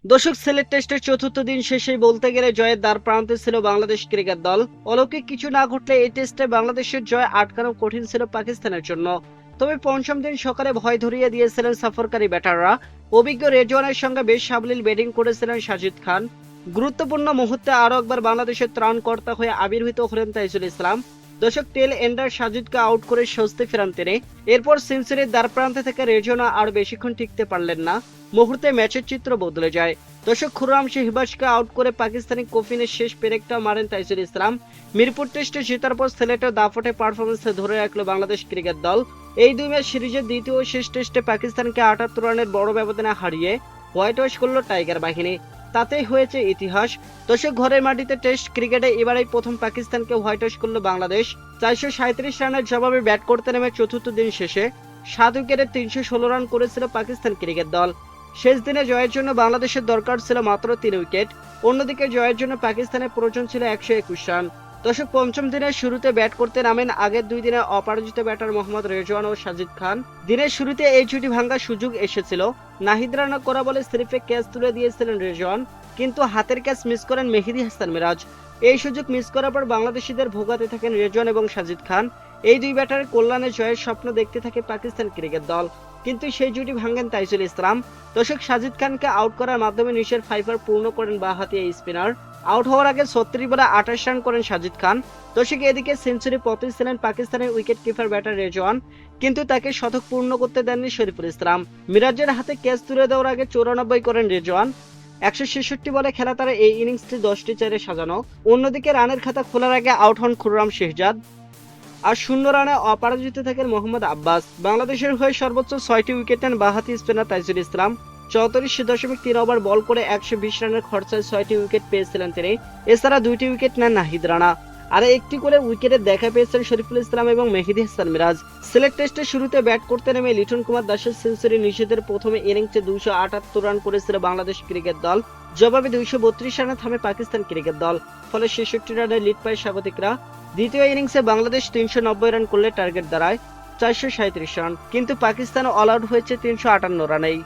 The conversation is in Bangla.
দর্শক, সিলেট টেস্টের চতুর্থ দিন শেষেই বলতে গেলে জয়ের দ্বার প্রান্তে ছিল বাংলাদেশ ক্রিকেট দল। অলৌকিক কিছু না ঘটলে এই টেস্টে বাংলাদেশের জয় আটকানো কঠিন ছিল পাকিস্তানের জন্য। তবে পঞ্চম দিন সকালে ভয় ধরিয়ে দিয়েছিলেন সফরকারী ব্যাটাররা। অভিজ্ঞ রেজওয়ানের সঙ্গে বেশ সাবলীল ব্যাটিং করেছিলেন সাজিদ খান। গুরুত্বপূর্ণ মুহূর্তে আরও একবার বাংলাদেশের ত্রাণকর্তা হয়ে আবির্ভূত হলেন তাইজুল ইসলাম। দর্শক, টেল এন্ডার সাজিদকে আউট করে স্বস্তি ফেরান তিনি। এরপর সেঞ্চুরির দ্বারপ্রান্তে থেকে রেজওয়ানা আর বেশিক্ষণ টিকতে পারলেন না। মুহূর্তে ম্যাচের চিত্র বদলে যায়। দর্শক, খুররাম শেহবাজকে আউট করে পাকিস্তানি কফিনের শেষ পেরেকটা মারেন তাইজুল ইসলাম। মিরপুর টেস্টে জেতার পর সিলেটের দাপটে পারফরমেন্সে ধরে রাখল বাংলাদেশ ক্রিকেট দল। এই দুই ম্যাচ সিরিজের দ্বিতীয় ও শেষ টেস্টে পাকিস্তানকে ৭৮ রানের বড় ব্যবধানে হারিয়ে হোয়াইট ওয়াশ করল টাইগার বাহিনী। তাতেই হয়েছে ইতিহাস। দর্শক, ঘরের মাটিতে টেস্ট ক্রিকেটে এবারেই প্রথম পাকিস্তানকে হোয়াইট ওয়াশ করল বাংলাদেশ। ৪৩৭ রানের জবাবে ব্যাট করতে নেমে চতুর্থ দিন শেষে ৭ উইকেটে ৩১৬ রান করেছিল পাকিস্তান ক্রিকেট দল। শেষ দিনে জয়ের জন্য বাংলাদেশের দরকার ছিল মাত্র ৩ উইকেট। অন্যদিকে জয়ের জন্য পাকিস্তানের প্রয়োজন ছিল ১২১ রান। দর্শক, পঞ্চম দিনের শুরুতে ব্যাট করতে নামেন আগের দুই দিনে অপরাজিত ব্যাটার মোহাম্মদ রেজওয়ান ও সাজিদ খান। দিনের শুরুতে এই জুটি ভাঙ্গার সুযোগ এসেছিল। নাহিদ রানা করা বলে স্লিপে ক্যাচ তুলে দিয়েছিলেন রেজওয়ান, কিন্তু হাতের ক্যাচ মিস করেন মেহেদী হাসান মিরাজ। এই সুযোগ মিস করার পর বাংলাদেশিদের ভোগাতে থাকেন রেজওয়ান এবং সাজিদ খান। এই দুই ব্যাটারের কল্যাণে জয়ের স্বপ্ন দেখতে থাকে পাকিস্তান ক্রিকেট দল, কিন্তু সেই জুটি ভাঙ্গেন তাইজুল ইসলাম। দর্শক, সাজিদ খানকে আউট করার মাধ্যমে নিশের ফাইবার পূর্ণ করেন বাঁহাতি এই স্পিনার। আউট হওয়ার আগে ৩৬ বলে ২৮ রান করেন সাজিদ খান। দর্শক, এদিকে সেঞ্চুরি পথে ছিলেন পাকিস্তানের উইকেট কিপার ব্যাটার রেজওয়ান, কিন্তু তাকে শতক পূর্ণ করতে দেননি শরীফুল ইসলাম। মিরাজের হাতে ক্যাচ তুলে দেওয়ার আগে ৯৪ করেন রেজওয়ান। ১৬৬ বলে খেলা তারা এই ইনিংসটি ১০টি চারে সাজানো। অন্যদিকে রানের খাতা খোলার আগে আউট হন খুররাম শেহজাদ। আর ০ রানে অপরাজিত থাকেন মোহাম্মদ আব্বাস। বাংলাদেশের হয়ে সর্বোচ্চ ৬টি উইকেট নেন বাঁহাতি স্পিনার তাইজুল ইসলাম। ৩৪.৩ ওভার বল করে ১২০ রানের খরচায় ৬টি উইকেট পেয়েছিলেন তিনি। এছাড়া ২টি উইকেট নেন নাহিদ রানা, আর একটি করে উইকেটের দেখা পেয়েছেন শরীফুল ইসলাম এবং মেহেদী হাসান মিরাজ। সিলেট টেস্টের শুরুতে ব্যাট করতে নেমে লিটন কুমার দাসের সেঞ্চুরি নিষেধের প্রথমে ইনিংসে ২৭৮ রান করেছিল বাংলাদেশ ক্রিকেট দল। জবাবে ২৩২ রানে থামে পাকিস্তান ক্রিকেট দল। ফলে ৬৬ রানের লিড পায় স্বাগতিকরা। দ্বিতীয় ইনিংসে বাংলাদেশ ৩৯০ রান করলে টার্গেট দাঁড়ায় ৪৩৭ রান, কিন্তু পাকিস্তান অল আউট হয়েছে ৩৫৮ রানেই।